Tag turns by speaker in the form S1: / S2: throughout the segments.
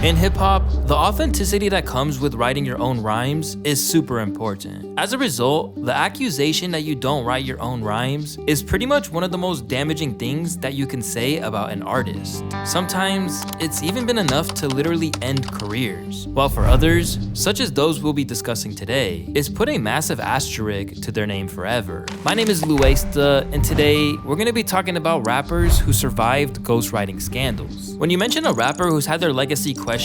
S1: In hip-hop, the authenticity that comes with writing your own rhymes is super important. As a result, the accusation that you don't write your own rhymes is pretty much one of the most damaging things that you can say about an artist. Sometimes, it's even been enough to literally end careers, while for others, such as those we'll be discussing today, it's put a massive asterisk to their name forever. My name is Louaista, and today, we're gonna be talking about rappers who survived ghostwriting scandals. When you mention a rapper who's had their legacy questioned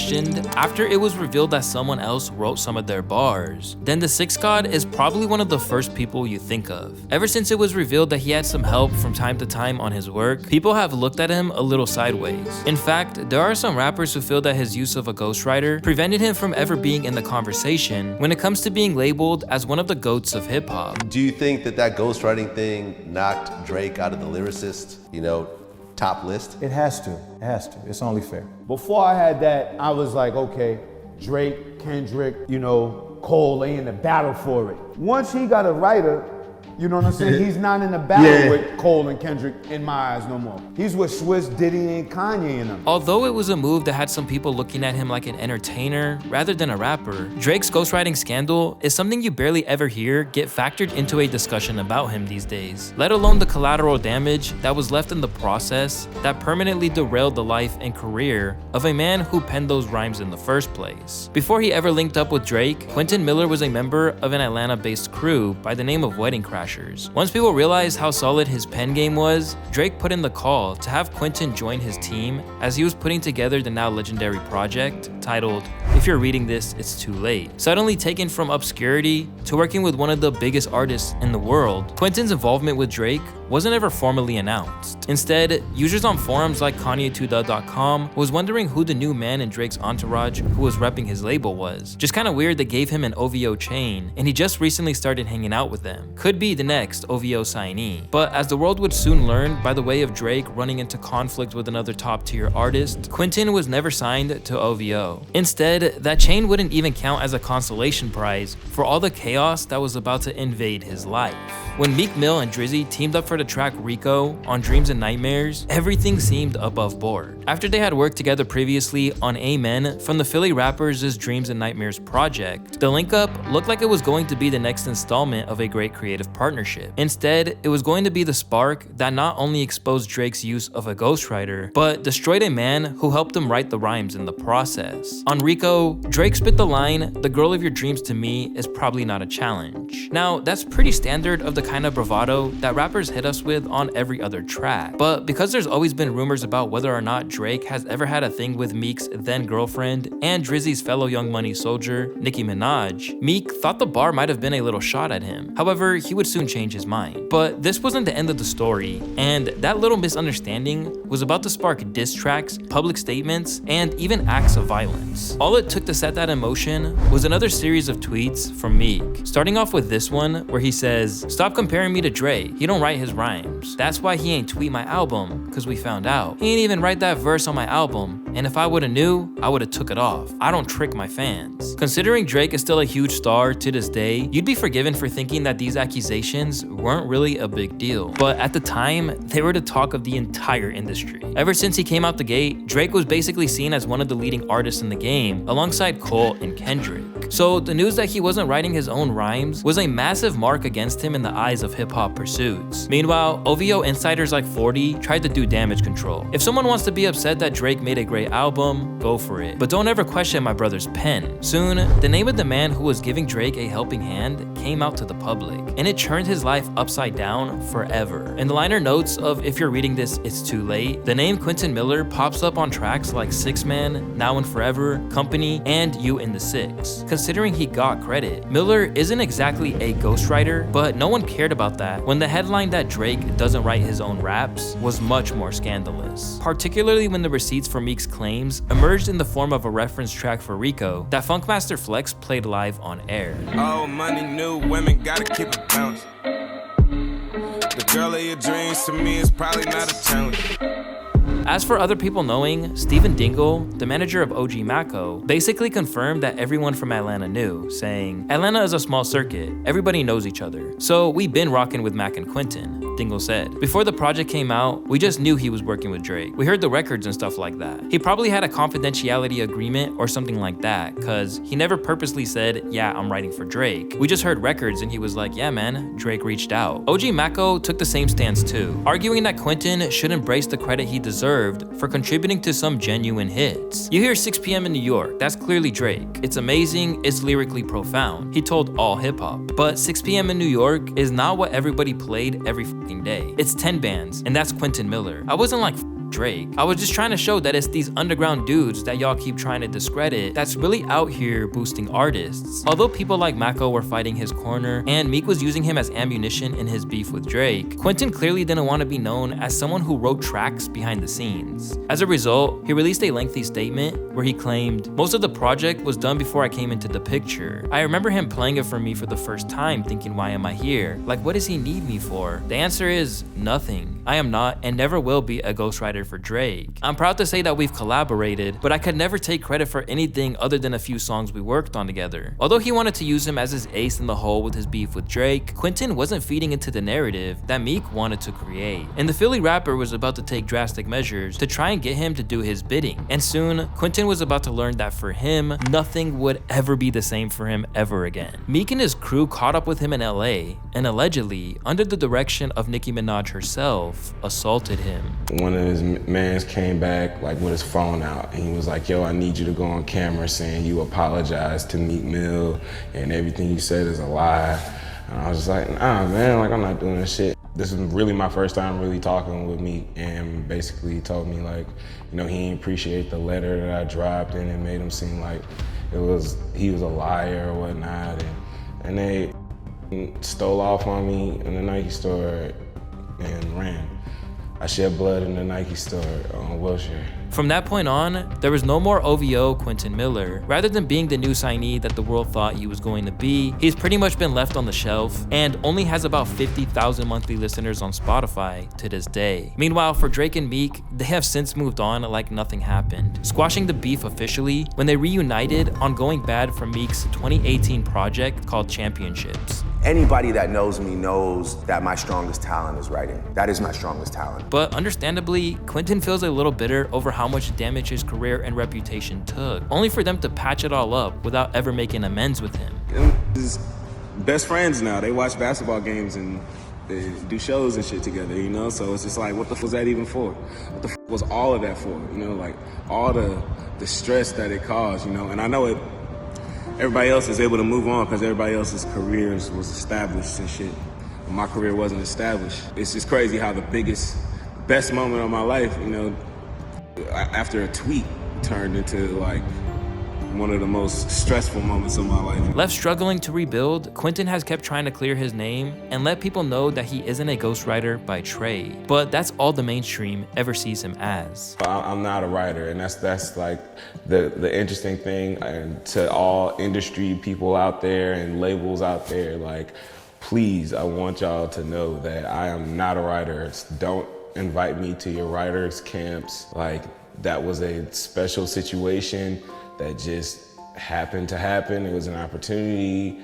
S1: after it was revealed that someone else wrote some of their bars, then the Six God is probably one of the first people you think of. Ever since it was revealed that he had some help from time to time on his work, people have looked at him a little sideways. In fact, there are some rappers who feel that his use of a ghostwriter prevented him from ever being in the conversation when it comes to being labeled as one of the GOATs of hip-hop.
S2: Do you think that ghostwriting thing knocked Drake out of the lyricist, top list?
S3: It has to. It's only fair.
S4: Before I had that, I was like, okay, Drake, Kendrick, Cole, they in the battle for it. Once he got a writer, you know what I'm saying? He's not in the battle with Cole and Kendrick in my eyes no more. He's with Swiss, Diddy, and Kanye and them.
S1: Although it was a move that had some people looking at him like an entertainer rather than a rapper, Drake's ghostwriting scandal is something you barely ever hear get factored into a discussion about him these days, let alone the collateral damage that was left in the process that permanently derailed the life and career of a man who penned those rhymes in the first place. Before he ever linked up with Drake, Quentin Miller was a member of an Atlanta-based crew by the name of Wedding Crashers. Once people realized how solid his pen game was, Drake put in the call to have Quentin join his team as he was putting together the now legendary project titled If You're Reading This, It's Too Late. Suddenly taken from obscurity to working with one of the biggest artists in the world, Quentin's involvement with Drake wasn't ever formally announced. Instead, users on forums like Kanye2the.com was wondering who the new man in Drake's entourage who was repping his label was. Just kinda weird they gave him an OVO chain, and he just recently started hanging out with them. Could be the next OVO signee. But as the world would soon learn by the way of Drake running into conflict with another top tier artist, Quentin was never signed to OVO. Instead, that chain wouldn't even count as a consolation prize for all the chaos that was about to invade his life. When Meek Mill and Drizzy teamed up for the track Rico on Dreams and Nightmares, everything seemed above board. After they had worked together previously on Amen from the Philly rappers' Dreams and Nightmares project, the link up looked like it was going to be the next installment of a great creative partnership. Instead, it was going to be the spark that not only exposed Drake's use of a ghostwriter, but destroyed a man who helped him write the rhymes in the process. On Rico, Drake spit the line, "The girl of your dreams to me is probably not a challenge." Now, that's pretty standard of the kind of bravado that rappers hit us with on every other track. But because there's always been rumors about whether or not Drake has ever had a thing with Meek's then girlfriend and Drizzy's fellow Young Money soldier, Nicki Minaj, Meek thought the bar might have been a little shot at him. However, he would soon change his mind. But this wasn't the end of the story, and that little misunderstanding was about to spark diss tracks, public statements, and even acts of violence. All it took to set that in motion was another series of tweets from Meek, starting off with this one where he says, "Stop comparing me to Dre, he don't write his rhymes. That's why he ain't tweet my album, cause we found out. He ain't even write that verse on my album, and if I would've knew, I would've took it off. I don't trick my fans." Considering Drake is still a huge star to this day, you'd be forgiven for thinking that these accusations weren't really a big deal. But at the time, they were the talk of the entire industry. Ever since he came out the gate, Drake was basically seen as one of the leading artists in the game, alongside Cole and Kendrick. So the news that he wasn't writing his own rhymes was a massive mark against him in the eyes of hip-hop pursuits. Meanwhile, OVO insiders like 40 tried to do damage control. If someone wants to be upset that Drake made a great album, go for it. But don't ever question my brother's pen. Soon, the name of the man who was giving Drake a helping hand came out to the public, and it turned his life upside down forever. In the liner notes of If You're Reading This, It's Too Late, the name Quentin Miller pops up on tracks like Six Man, Now and Forever, Company, and You in the Six. Considering he got credit, Miller isn't exactly a ghostwriter, but no one cared about that when the headline that Drake doesn't write his own raps was much more scandalous. Particularly when the receipts for Meek's claims emerged in the form of a reference track for Rico that Funkmaster Flex played live on air.
S5: Oh, money, new women, gotta keep it bouncing. The girl of your dreams to me is probably not a challenge.
S1: As for other people knowing, Steven Dingle, the manager of OG Mako, basically confirmed that everyone from Atlanta knew, saying, "Atlanta is a small circuit, everybody knows each other. So we've been rocking with Mac and Quentin," Dingle said. "Before the project came out, we just knew he was working with Drake. We heard the records and stuff like that. He probably had a confidentiality agreement or something like that, cause he never purposely said, yeah, I'm writing for Drake. We just heard records and he was like, yeah man, Drake reached out." OG Mako took the same stance too, arguing that Quentin should embrace the credit he deserved for contributing to some genuine hits. You hear 6 p.m. in New York, that's clearly Drake. It's amazing, it's lyrically profound, he told All Hip Hop. But 6 p.m. in New York is not what everybody played every fucking day. It's 10 bands, and that's Quentin Miller. I wasn't like, Drake. I was just trying to show that it's these underground dudes that y'all keep trying to discredit that's really out here boosting artists. Although people like Mako were fighting his corner and Meek was using him as ammunition in his beef with Drake, Quentin clearly didn't want to be known as someone who wrote tracks behind the scenes. As a result, he released a lengthy statement where he claimed, "Most of the project was done before I came into the picture. I remember him playing it for me for the first time thinking, why am I here? Like, what does he need me for? The answer is nothing. I am not and never will be a ghostwriter for Drake. I'm proud to say that we've collaborated, but I could never take credit for anything other than a few songs we worked on together." Although he wanted to use him as his ace in the hole with his beef with Drake, Quentin wasn't feeding into the narrative that Meek wanted to create. And the Philly rapper was about to take drastic measures to try and get him to do his bidding. And soon, Quentin was about to learn that for him, nothing would ever be the same for him ever again. Meek and his crew caught up with him in LA and allegedly, under the direction of Nicki Minaj herself, assaulted him.
S6: One of his mans came back like with his phone out and he was like, "Yo, I need you to go on camera saying you apologized to Meek Mill and everything you said is a lie." And I was just like, "Nah, man, like I'm not doing this shit." This is really my first time really talking with Meek, and basically he told me like, you know, he didn't appreciate the letter that I dropped and it made him seem like he was a liar or whatnot. And they stole off on me in the Nike store and ran. I shed blood in the Nike store on Wilshire.
S1: From that point on, there was no more OVO Quentin Miller. Rather than being the new signee that the world thought he was going to be, he's pretty much been left on the shelf and only has about 50,000 monthly listeners on Spotify to this day. Meanwhile, for Drake and Meek, they have since moved on like nothing happened, squashing the beef officially when they reunited on Going Bad from Meek's 2018 project called Championships.
S7: Anybody that knows me knows that my strongest talent is writing. That is my strongest talent.
S1: But understandably, Quentin feels a little bitter over how much damage his career and reputation took, only for them to patch it all up without ever making amends with him.
S8: His best friends now. They watch basketball games and they do shows and shit together, you know? So it's just like, what the f was that even for? What the f was all of that for? You know, like all the stress that it caused, you know? And I know it. Everybody else is able to move on because everybody else's careers was established and shit. But my career wasn't established. It's just crazy how the best moment of my life, you know, after a tweet turned into like one of the most stressful moments of my life.
S1: Left struggling to rebuild, Quentin has kept trying to clear his name and let people know that he isn't a ghostwriter by trade. But that's all the mainstream ever sees him as.
S6: I'm not a writer, and that's like the interesting thing. And to all industry people out there and labels out there, like, please, I want y'all to know that I am not a writer. Don't invite me to your writers' camps. Like, that was a special situation that just happened to happen. It was an opportunity,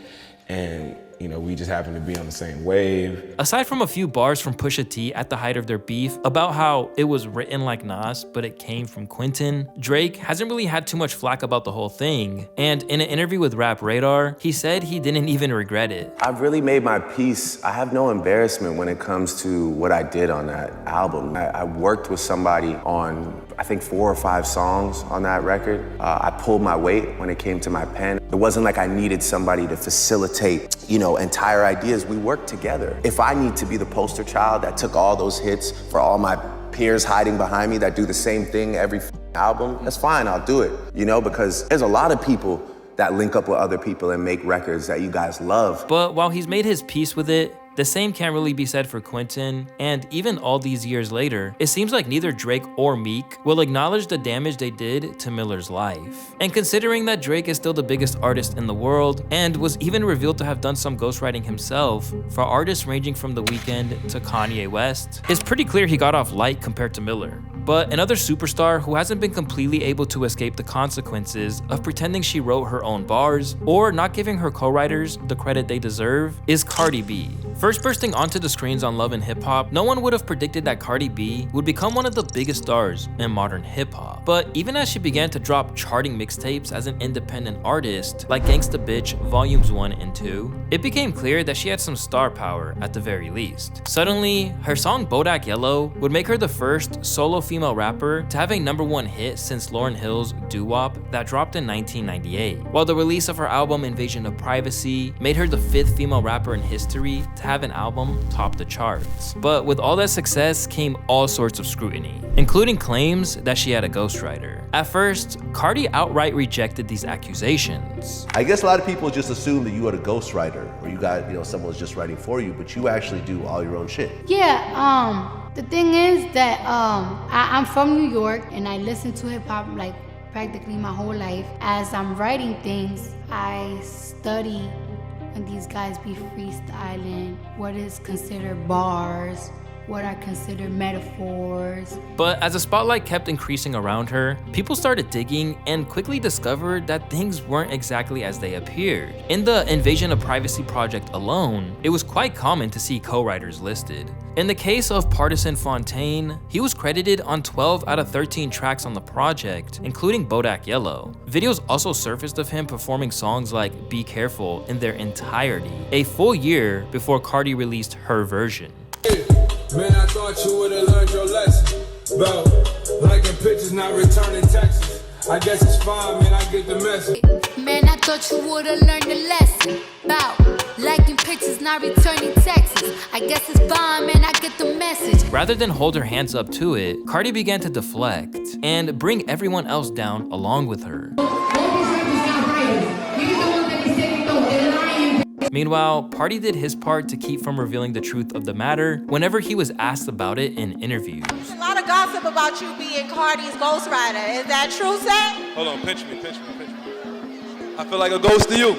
S6: and you know, we just happened to be on the same wave.
S1: Aside from a few bars from Pusha T at the height of their beef about how it was written like Nas, but it came from Quentin, Drake hasn't really had too much flack about the whole thing. And in an interview with Rap Radar, he said he didn't even regret it.
S7: I've really made my peace. I have no embarrassment when it comes to what I did on that album. I worked with somebody on, I think, 4 or 5 songs on that record. I pulled my weight when it came to my pen. It wasn't like I needed somebody to facilitate, you know, entire ideas. We worked together. If I need to be the poster child that took all those hits for all my peers hiding behind me that do the same thing every album, that's fine, I'll do it, you know, because there's a lot of people that link up with other people and make records that you guys love.
S1: But while he's made his peace with it, the same can't really be said for Quentin, and even all these years later, it seems like neither Drake or Meek will acknowledge the damage they did to Miller's life. And considering that Drake is still the biggest artist in the world, and was even revealed to have done some ghostwriting himself for artists ranging from The Weeknd to Kanye West, it's pretty clear he got off light compared to Miller. But another superstar who hasn't been completely able to escape the consequences of pretending she wrote her own bars or not giving her co-writers the credit they deserve is Cardi B. First bursting onto the screens on Love and Hip Hop, no one would have predicted that Cardi B would become one of the biggest stars in modern hip hop. But even as she began to drop charting mixtapes as an independent artist, like Gangsta Bitch Volumes 1 and 2, it became clear that she had some star power at the very least. Suddenly, her song Bodak Yellow would make her the first solo female rapper to have a #1 hit since Lauryn Hill's Doo Wop that dropped in 1998, while the release of her album Invasion of Privacy made her the 5th female rapper in history to have an album top the charts. But with all that success came all sorts of scrutiny, including claims that she had a ghostwriter. At first, Cardi outright rejected these accusations.
S2: I guess a lot of people just assume that you had a ghostwriter or you got, someone's just writing for you, but you actually do all your own shit.
S9: Yeah, the thing is that I'm from New York and I listen to hip hop like practically my whole life. As I'm writing things, I study when these guys be freestyling, what is considered bars, what I consider metaphors.
S1: But as the spotlight kept increasing around her, people started digging and quickly discovered that things weren't exactly as they appeared. In the Invasion of Privacy project alone, it was quite common to see co-writers listed. In the case of Partisan Fontaine, he was credited on 12 out of 13 tracks on the project, including Bodak Yellow. Videos also surfaced of him performing songs like Be Careful in their entirety, a full year before Cardi released her version.
S5: Man, I thought you would've learned your lesson about liking pictures, not returning texts. I guess it's fine, man, I get the message.
S9: Man, I thought you would've learned the lesson about liking pictures, not returning texts. I guess it's fine, man, I get the message.
S1: Rather than hold her hands up to it, Cardi began to deflect and bring everyone else down along with her. Meanwhile, Party did his part to keep from revealing the truth of the matter whenever he was asked about it in interviews.
S10: A lot of gossip about you being Cardi's ghostwriter. Is that true, Zay?
S5: Hold on, pinch me. I feel like a ghost to you.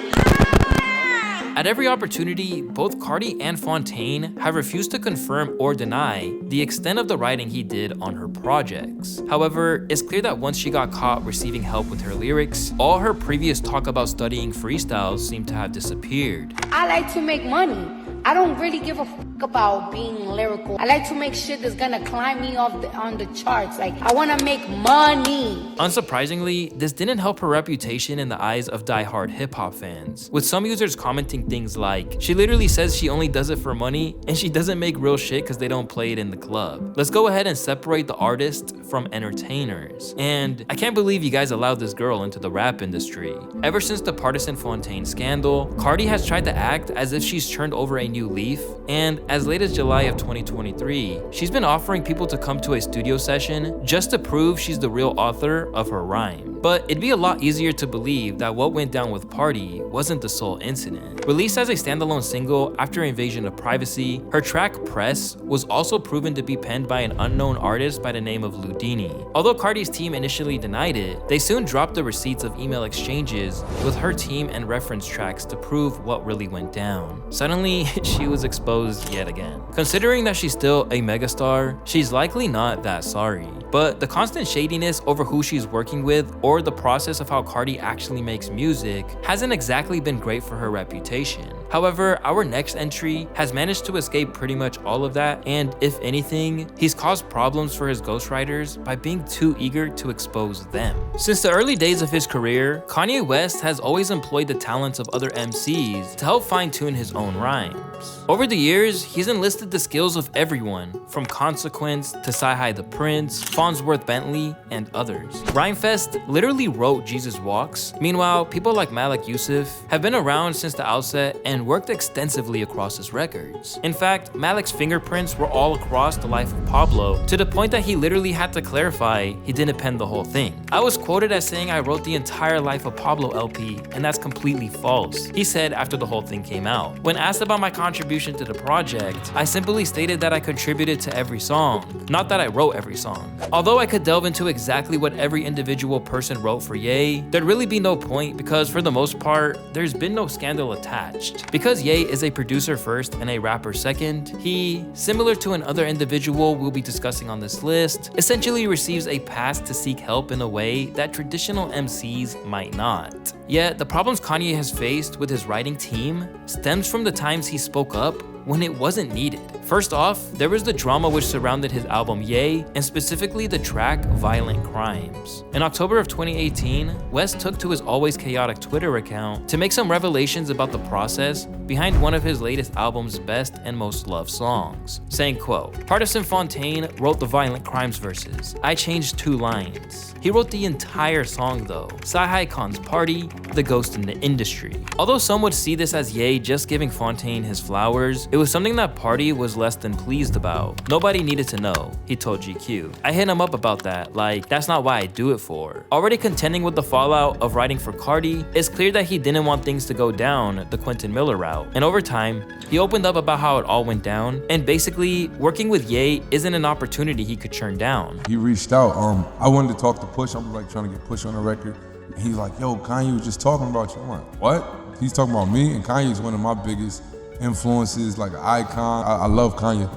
S1: At every opportunity, both Cardi and Fontaine have refused to confirm or deny the extent of the writing he did on her projects. However, it's clear that once she got caught receiving help with her lyrics, all her previous talk about studying freestyles seemed to have disappeared.
S9: I like to make money. I don't really give a fuck about being lyrical. I like to make shit that's gonna climb me on the charts. Like, I wanna make money.
S1: Unsurprisingly, this didn't help her reputation in the eyes of die-hard hip-hop fans, with some users commenting things like, she literally says she only does it for money and she doesn't make real shit because they don't play it in the club. Let's go ahead and separate the artist from entertainers. And I can't believe you guys allowed this girl into the rap industry. Ever since the Partisan Fontaine scandal, Cardi has tried to act as if she's turned over a new leaf, and as late as July of 2023, she's been offering people to come to a studio session just to prove she's the real author of her rhyme. But it'd be a lot easier to believe that what went down with Party wasn't the sole incident. Released as a standalone single after Invasion of Privacy, her track Press was also proven to be penned by an unknown artist by the name of Ludini. Although Cardi's team initially denied it, they soon dropped the receipts of email exchanges with her team and reference tracks to prove what really went down. Suddenly, she was exposed yet again. Considering that she's still a megastar, she's likely not that sorry. But the constant shadiness over who she's working with or the process of how Cardi actually makes music hasn't exactly been great for her reputation. However, our next entry has managed to escape pretty much all of that, and if anything, he's caused problems for his ghostwriters by being too eager to expose them. Since the early days of his career, Kanye West has always employed the talents of other MCs to help fine-tune his own rhymes. Over the years, he's enlisted the skills of everyone, from Consequence to Sci-Hi the Prince, Farnsworth Bentley, and others. Rhymefest literally wrote Jesus Walks. Meanwhile, people like Malik Yusuf have been around since the outset and worked extensively across his records. In fact, Malik's fingerprints were all across the life of Pablo, to the point that he literally had to clarify he didn't pen the whole thing. I was quoted as saying I wrote the entire Life of Pablo LP, and that's completely false, he said after the whole thing came out. When asked about my contribution to the project, I simply stated that I contributed to every song, not that I wrote every song. Although I could delve into exactly what every individual person wrote for Ye, there'd really be no point because for the most part, there's been no scandal attached. Because Ye is a producer first and a rapper second, he, similar to another individual we'll be discussing on this list, essentially receives a pass to seek help in a way that traditional MCs might not. Yet, the problems Kanye has faced with his writing team stems from the times he spoke up when it wasn't needed. First off, there was the drama which surrounded his album Ye, and specifically the track Violent Crimes. In October of 2018, West took to his always chaotic Twitter account to make some revelations about the process behind one of his latest album's best and most loved songs, saying, quote, Partisan Fontaine wrote the Violent Crimes verses. I changed 2 lines. He wrote the entire song though. Sci-Hi Khan's Party, the ghost in the industry. Although some would see this as Ye just giving Fontaine his flowers, it was something that Party was less than pleased about. Nobody needed to know, he told GQ. I hit him up about that, like, that's not why I do it for. Already contending with the fallout of writing for Cardi, it's clear that he didn't want things to go down the Quentin Miller route. And over time, he opened up about how it all went down, and basically, working with Ye isn't an opportunity he could turn down.
S11: He reached out, I wanted to talk to Push, I'm like trying to get Push on the record, and he's like, yo, Kanye was just talking about you. I'm like, what? He's talking about me, and Kanye's one of my biggest influences, like an icon. I love Kanye.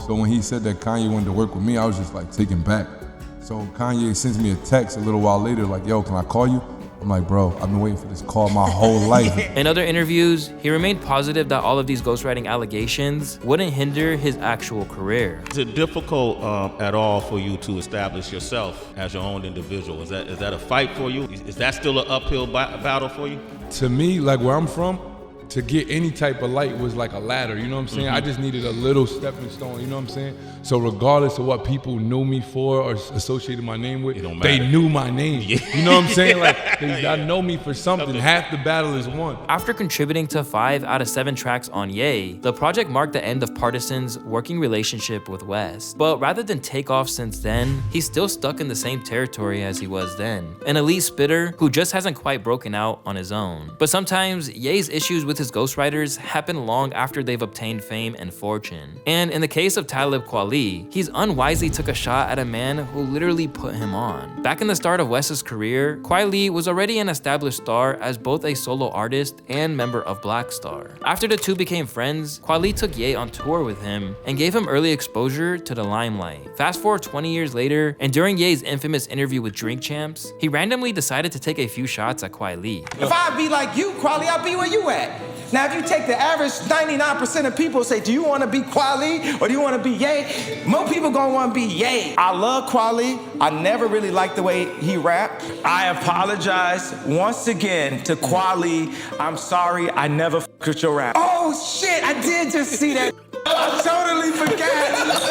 S11: So when he said that Kanye wanted to work with me, I was just like taken back. So Kanye sends me a text a little while later, like, yo, can I call you? I'm like, bro, I've been waiting for this call my whole life.
S1: In other interviews, he remained positive that all of these ghostwriting allegations wouldn't hinder his actual career.
S12: Is it difficult at all for you to establish yourself as your own individual? Is that a fight for you? Is that still an uphill battle for you?
S11: To me, like where I'm from, to get any type of light was like a ladder, you know what I'm saying? I just needed a little stepping stone, you know what I'm saying? So regardless of what people knew me for or associated my name with, they knew my name. You know what I'm saying? Like, they know me for something. Half the battle is won.
S1: After contributing to 5 out of 7 tracks on Ye, the project marked the end of Partisan's working relationship with West. But rather than take off since then, he's still stuck in the same territory as he was then. An elite spitter who just hasn't quite broken out on his own. But sometimes, Ye's issues with his ghostwriters happen long after they've obtained fame and fortune. And in the case of Talib Kweli, he's unwisely took a shot at a man who literally put him on. Back in the start of West's career, Kweli was already an established star as both a solo artist and member of Black Star. After the two became friends, Kweli took Ye on tour with him and gave him early exposure to the limelight. Fast forward 20 years later, and during Ye's infamous interview with Drink Champs, he randomly decided to take a few shots at Kweli.
S13: If I'd be like you, Kweli, I'd be where you at. Now, if you take the average 99% of people say, do you want to be Kweli or do you want to be Ye? More people gonna want to be Ye. I love Kweli. I never really liked the way he rapped. I apologize once again to Kweli. I'm sorry, I never f***ed with your rap. Oh shit, I did just see that. I totally forgot.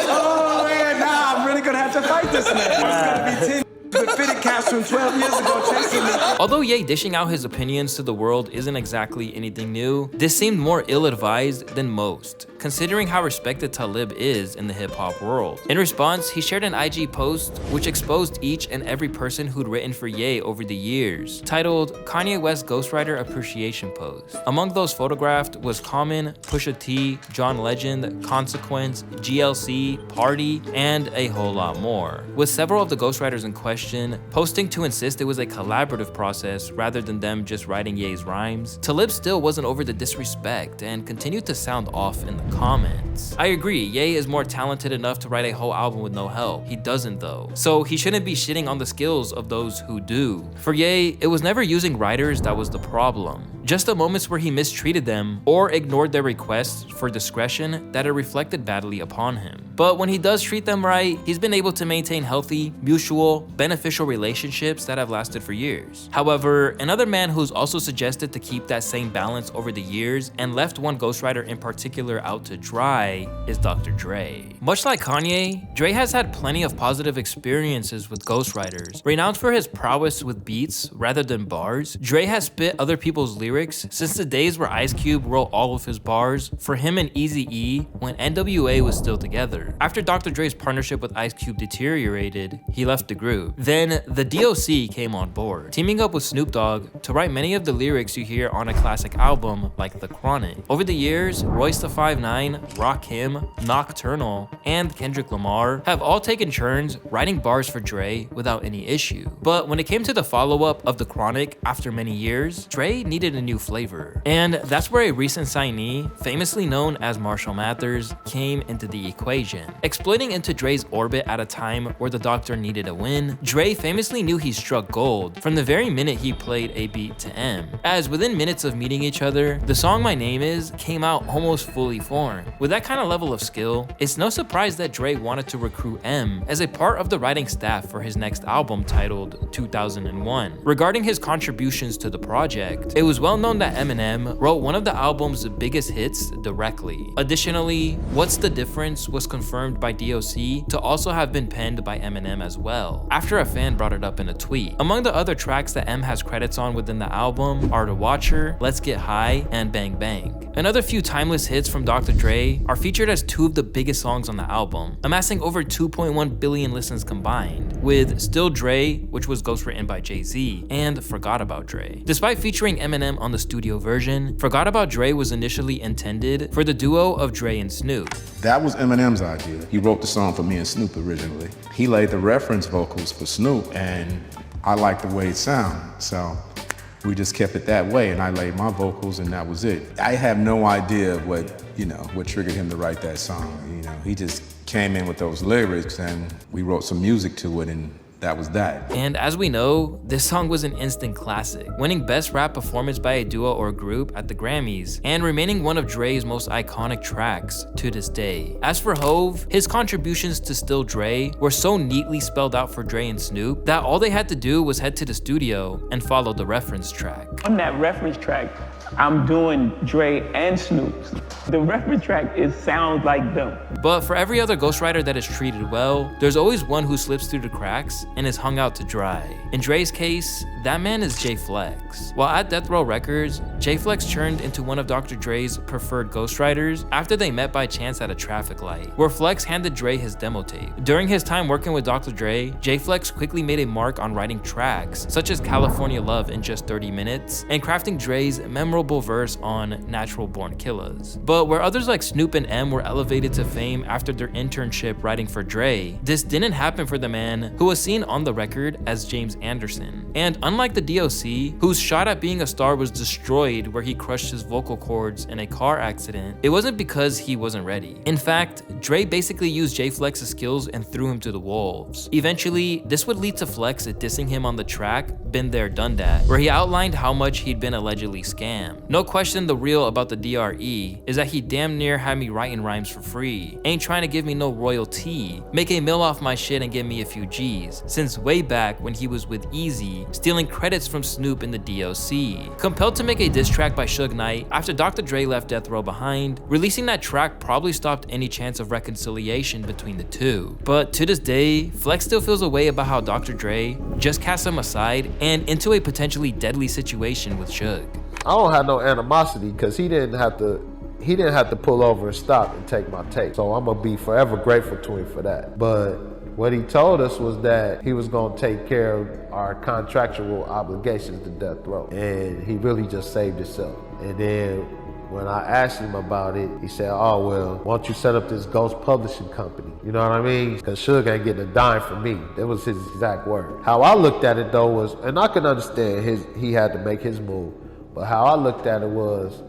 S13: Oh man, nah, I'm really gonna have to fight this man. It's gonna be 10 with fitted caps from 12 years ago chasing me.
S1: Although Ye dishing out his opinions to the world isn't exactly anything new, this seemed more ill-advised than most, considering how respected Talib is in the hip-hop world. In response, he shared an IG post which exposed each and every person who'd written for Ye over the years, titled Kanye West Ghostwriter Appreciation Post. Among those photographed was Common, Pusha T, John Legend, Consequence, GLC, Party, and a whole lot more, with several of the ghostwriters in question posting to insist it was a collaborative process rather than them just writing Ye's rhymes. Talib still wasn't over the disrespect and continued to sound off in the comments. I agree, Ye is more talented enough to write a whole album with no help. He doesn't though. So he shouldn't be shitting on the skills of those who do. For Ye, it was never using writers that was the problem. Just the moments where he mistreated them or ignored their requests for discretion that it reflected badly upon him. But when he does treat them right, he's been able to maintain healthy, mutual, beneficial relationships that have lasted for years. However, another man who's also suggested to keep that same balance over the years and left one ghostwriter in particular out to dry is Dr. Dre. Much like Kanye, Dre has had plenty of positive experiences with ghostwriters. Renowned for his prowess with beats rather than bars, Dre has spit other people's lyrics since the days where Ice Cube wrote all of his bars for him and Eazy-E when NWA was still together. together. After Dr. Dre's partnership with Ice Cube deteriorated, he left the group. Then the DOC came on board, teaming up with Snoop Dogg to write many of the lyrics you hear on a classic album like The Chronic. Over the years, Louaista 5'9", Rakim, Nocturnal, and Kendrick Lamar have all taken turns writing bars for Dre without any issue. But when it came to the follow-up of The Chronic after many years, Dre needed a new flavor. And that's where a recent signee, famously known as Marshall Mathers, came into the equation. Exploiting into Dre's orbit at a time where the Doctor needed a win, Dre famously knew he struck gold from the very minute he played a beat to M, as within minutes of meeting each other, the song My Name Is came out almost fully formed. With that kind of level of skill, it's no surprise that Dre wanted to recruit M as a part of the writing staff for his next album titled 2001. Regarding his contributions to the project, it was well known that Eminem wrote one of the album's biggest hits directly. Additionally, What's the Difference was confirmed by DOC to also have been penned by Eminem as well, after a fan brought it up in a tweet. Among the other tracks that M has credits on within the album are The Watcher, Let's Get High, and Bang Bang. Another few timeless hits from Dr. Dre are featured as two of the biggest songs on the album, amassing over 2.1 billion listens combined, with Still Dre, which was ghostwritten by Jay-Z, and Forgot About Dre. Despite featuring Eminem on the studio version, Forgot About Dre was initially intended for the duo of Dre and Snoop.
S14: That was Eminem's idea. He wrote the song for me and Snoop originally. He laid the reference vocals for Snoop, and I liked the way it sounded, so we just kept it that way, and I laid my vocals, and that was it. I have no idea what triggered him to write that song. He just came in with those lyrics, and we wrote some music to it, and that was that.
S1: And as we know, this song was an instant classic, winning Best Rap Performance by a Duo or Group at the Grammys, and remaining one of Dre's most iconic tracks to this day. As for Hove, his contributions to Still Dre were so neatly spelled out for Dre and Snoop that all they had to do was head to the studio and follow the reference track.
S15: On that reference track, I'm doing Dre and Snoop's. The reference track sounds like them.
S1: But for every other ghostwriter that is treated well, there's always one who slips through the cracks and is hung out to dry. In Dre's case, that man is Jay Flex. While at Death Row Records, Jay Flex turned into one of Dr. Dre's preferred ghostwriters after they met by chance at a traffic light, where Flex handed Dre his demo tape. During his time working with Dr. Dre, Jay Flex quickly made a mark on writing tracks such as California Love in just 30 minutes and crafting Dre's memorable verse on Natural Born Killers. But where others like Snoop and M were elevated to fame after their internship writing for Dre, this didn't happen for the man who was seen on the record as James Anderson. And unlike the DOC, whose shot at being a star was destroyed where he crushed his vocal cords in a car accident, it wasn't because he wasn't ready. In fact, Dre basically used Jay Flex's skills and threw him to the wolves. Eventually, this would lead to Flex dissing him on the track Been There Done That, where he outlined how much he'd been allegedly scammed. No question the real about the DRE is that he damn near had me writing rhymes for free. Ain't trying to give me no royalty. Make a mill off my shit and give me a few G's. Since way back when he was with Easy, stealing credits from Snoop in the DOC. Compelled to make a diss track by Suge Knight after Dr. Dre left Death Row behind, releasing that track probably stopped any chance of reconciliation between the two. But to this day, Flex still feels a way about how Dr. Dre just cast him aside and into a potentially deadly situation with Suge.
S16: I don't have no animosity because he didn't have to pull over and stop and take my tape. So I'm gonna be forever grateful to him for that. But what he told us was that he was gonna take care of our contractual obligations to Death Row. And he really just saved himself. And then when I asked him about it, he said, oh, well, why don't you set up this ghost publishing company? You know what I mean? Because Suge ain't getting a dime from me. That was his exact word. How I looked at it though was, and I can understand he had to make his move, but how I looked at it was,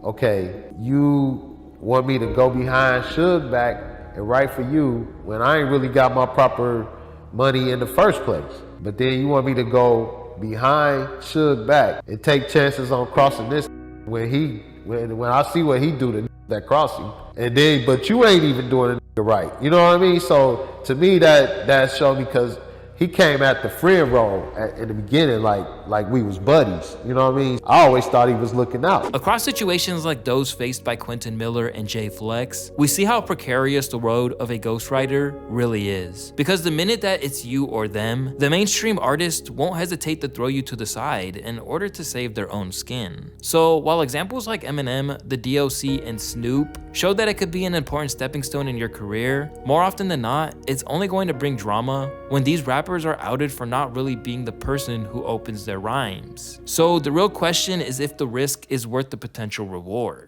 S16: okay, you want me to go behind Suge back and write for you when I ain't really got my proper money in the first place. But then you want me to go behind Suge back and take chances on crossing this when I see what he do to that cross him. And then, but you ain't even doing it right. You know what I mean? So to me, that showed me, because he came at the friend role in the beginning like we was buddies. You know what I mean? I always thought he was looking out.
S1: Across situations like those faced by Quentin Miller and Jay Flex, we see how precarious the road of a ghostwriter really is. Because the minute that it's you or them, the mainstream artist won't hesitate to throw you to the side in order to save their own skin. So while examples like Eminem, the DOC, and Snoop showed that it could be an important stepping stone in your career, more often than not, it's only going to bring drama when these rappers are outed for not really being the person who opens their rhymes. So the real question is if the risk is worth the potential reward.